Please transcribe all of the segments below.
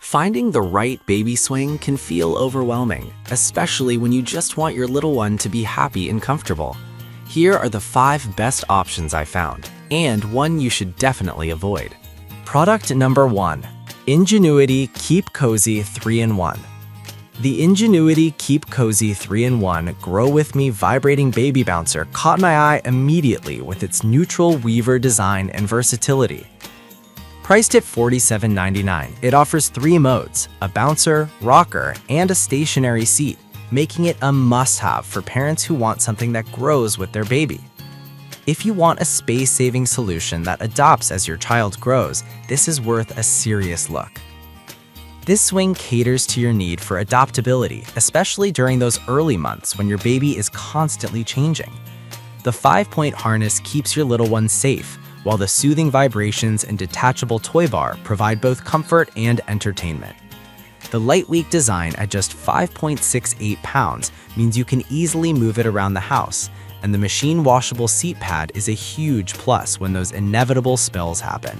Finding the right baby swing can feel overwhelming, especially when you just want your little one to be happy and comfortable. Here are the 5 best options I found, and one you should definitely avoid. Product number 1. Ingenuity Keep Cozy 3-in-1. The Ingenuity Keep Cozy 3-in-1 Grow With Me Vibrating Baby Bouncer caught my eye immediately with its neutral weaver design and versatility. Priced at $47.99, it offers 3 modes: a bouncer, rocker, and a stationary seat, making it a must-have for parents who want something that grows with their baby. If you want a space-saving solution that adapts as your child grows, this is worth a serious look. This swing caters to your need for adaptability, especially during those early months when your baby is constantly changing. The 5-point harness keeps your little one safe, while the soothing vibrations and detachable toy bar provide both comfort and entertainment. The lightweight design at just 5.68 pounds means you can easily move it around the house, and the machine-washable seat pad is a huge plus when those inevitable spills happen.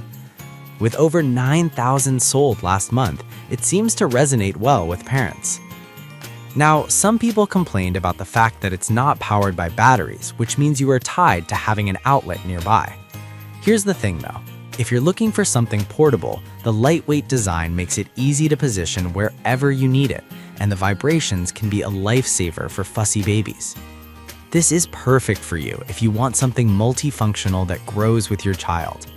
With over 9,000 sold last month, it seems to resonate well with parents. Now, some people complained about the fact that it's not powered by batteries, which means you are tied to having an outlet nearby. Here's the thing though, if you're looking for something portable, the lightweight design makes it easy to position wherever you need it, and the vibrations can be a lifesaver for fussy babies. This is perfect for you if you want something multifunctional that grows with your child.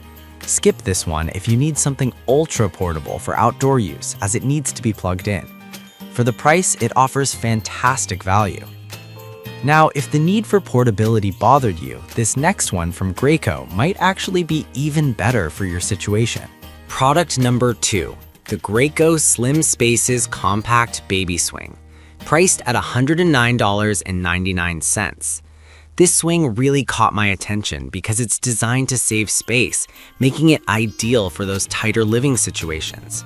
Skip this one if you need something ultra portable for outdoor use, as it needs to be plugged in. For the price, it offers fantastic value. Now, if the need for portability bothered you, this next one from Graco might actually be even better for your situation. Product number 2. The Graco Slim Spaces Compact Baby Swing. Priced at $109.99. This swing really caught my attention because it's designed to save space, making it ideal for those tighter living situations.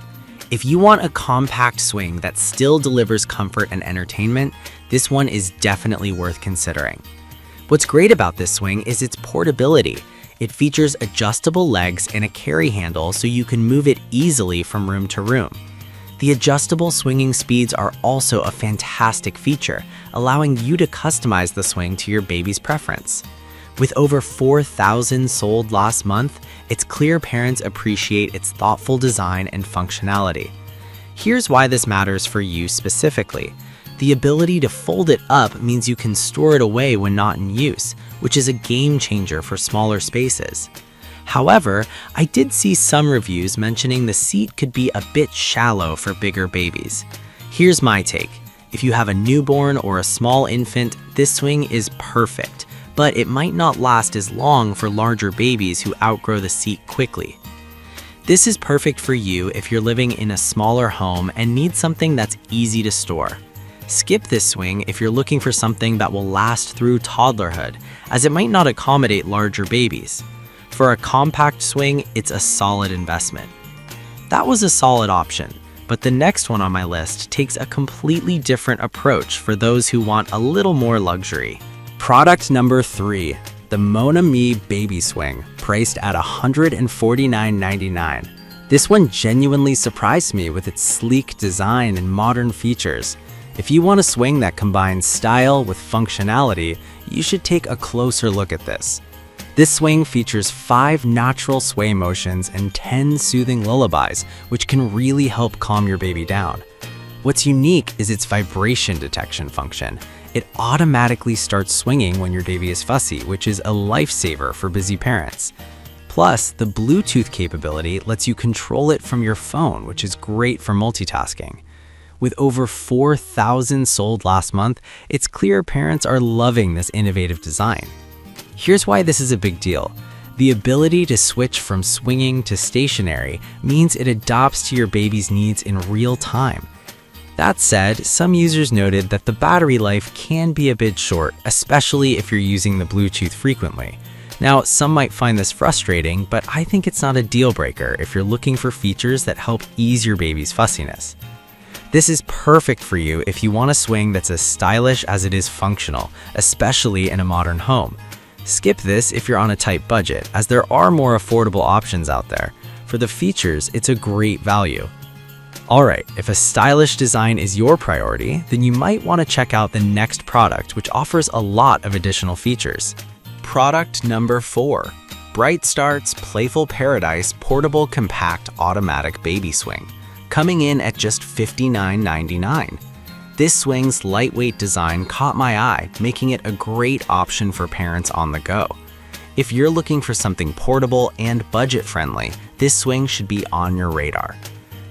If you want a compact swing that still delivers comfort and entertainment, this one is definitely worth considering. What's great about this swing is its portability. It features adjustable legs and a carry handle so you can move it easily from room to room. The adjustable swinging speeds are also a fantastic feature, allowing you to customize the swing to your baby's preference. With over 4,000 sold last month, it's clear parents appreciate its thoughtful design and functionality. Here's why this matters for you specifically. The ability to fold it up means you can store it away when not in use, which is a game changer for smaller spaces. However, I did see some reviews mentioning the seat could be a bit shallow for bigger babies. Here's my take. If you have a newborn or a small infant, this swing is perfect, but it might not last as long for larger babies who outgrow the seat quickly. This is perfect for you if you're living in a smaller home and need something that's easy to store. Skip this swing if you're looking for something that will last through toddlerhood, as it might not accommodate larger babies. For a compact swing, it's a solid investment. That was a solid option, but the next one on my list takes a completely different approach for those who want a little more luxury. Product number 3. The Mon Ami Baby Swing, priced at $149.99. This one genuinely surprised me with its sleek design and modern features. If you want a swing that combines style with functionality, you should take a closer look at this. This swing features 5 natural sway motions and 10 soothing lullabies, which can really help calm your baby down. What's unique is its vibration detection function. It automatically starts swinging when your baby is fussy, which is a lifesaver for busy parents. Plus, the Bluetooth capability lets you control it from your phone, which is great for multitasking. With over 4,000 sold last month, it's clear parents are loving this innovative design. Here's why this is a big deal. The ability to switch from swinging to stationary means it adapts to your baby's needs in real time. That said, some users noted that the battery life can be a bit short, especially if you're using the Bluetooth frequently. Now, some might find this frustrating, but I think it's not a deal breaker if you're looking for features that help ease your baby's fussiness. This is perfect for you if you want a swing that's as stylish as it is functional, especially in a modern home. Skip this if you're on a tight budget, as there are more affordable options out there. For the features, it's a great value. Alright, if a stylish design is your priority, then you might want to check out the next product, which offers a lot of additional features. Product number 4. Bright Start's Playful Paradise Portable Compact Automatic Baby Swing, coming in at just $59.99. This swing's lightweight design caught my eye, making it a great option for parents on the go. If you're looking for something portable and budget-friendly, this swing should be on your radar.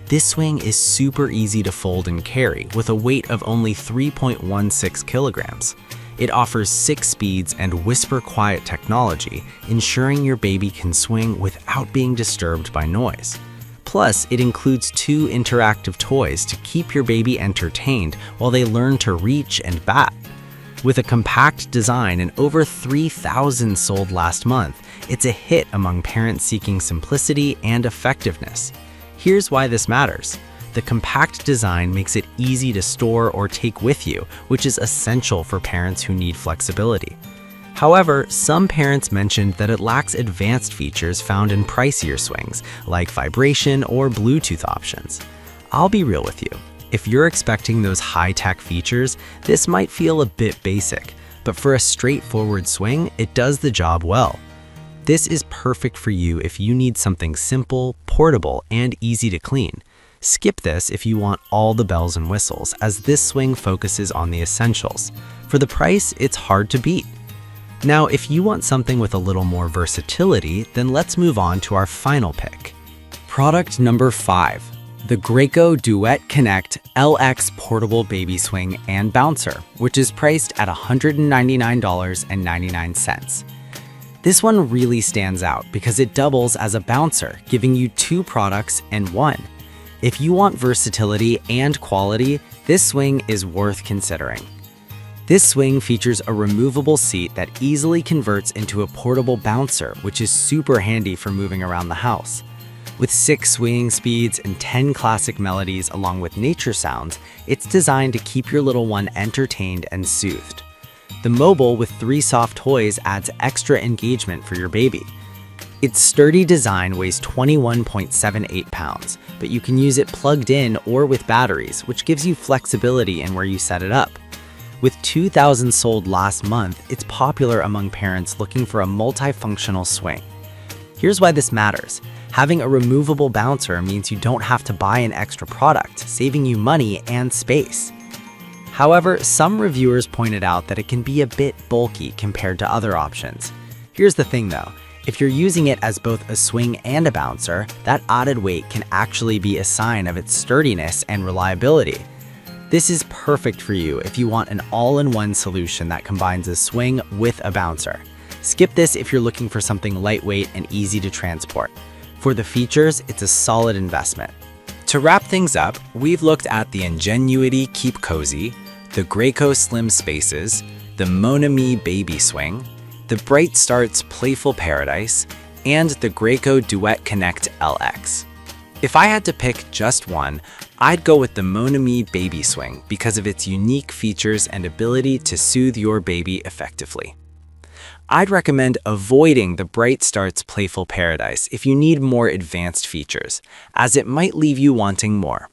This swing is super easy to fold and carry with a weight of only 3.16 kilograms. It offers 6 speeds and whisper quiet technology, ensuring your baby can swing without being disturbed by noise. Plus, it includes 2 interactive toys to keep your baby entertained while they learn to reach and bat. With a compact design and over 3,000 sold last month, it's a hit among parents seeking simplicity and effectiveness. Here's why this matters. The compact design makes it easy to store or take with you, which is essential for parents who need flexibility. However, some parents mentioned that it lacks advanced features found in pricier swings, like vibration or Bluetooth options. I'll be real with you. If you're expecting those high-tech features, this might feel a bit basic, but for a straightforward swing, it does the job well. This is perfect for you if you need something simple, portable, and easy to clean. Skip this if you want all the bells and whistles, as this swing focuses on the essentials. For the price, it's hard to beat. Now, if you want something with a little more versatility, then let's move on to our final pick. Product number 5. The Graco Duet Connect LX Portable Baby Swing and Bouncer, which is priced at $199.99. This one really stands out because it doubles as a bouncer, giving you 2 products in one. If you want versatility and quality, this swing is worth considering. This swing features a removable seat that easily converts into a portable bouncer, which is super handy for moving around the house. With 6 swinging speeds and 10 classic melodies along with nature sounds, it's designed to keep your little one entertained and soothed. The mobile with 3 soft toys adds extra engagement for your baby. Its sturdy design weighs 21.78 pounds, but you can use it plugged in or with batteries, which gives you flexibility in where you set it up. With 2,000 sold last month, it's popular among parents looking for a multifunctional swing. Here's why this matters. Having a removable bouncer means you don't have to buy an extra product, saving you money and space. However, some reviewers pointed out that it can be a bit bulky compared to other options. Here's the thing though, if you're using it as both a swing and a bouncer, that added weight can actually be a sign of its sturdiness and reliability. This is perfect for you if you want an all-in-one solution that combines a swing with a bouncer. Skip this if you're looking for something lightweight and easy to transport. For the features, it's a solid investment. To wrap things up, we've looked at the Ingenuity Keep Cozy, the Graco Slim Spaces, the Mon Ami Baby Swing, the Bright Start's Playful Paradise, and the Graco Duet Connect LX. If I had to pick just one, I'd go with the Mon Ami Baby Swing because of its unique features and ability to soothe your baby effectively. I'd recommend avoiding the Bright Start's Playful Paradise if you need more advanced features, as it might leave you wanting more.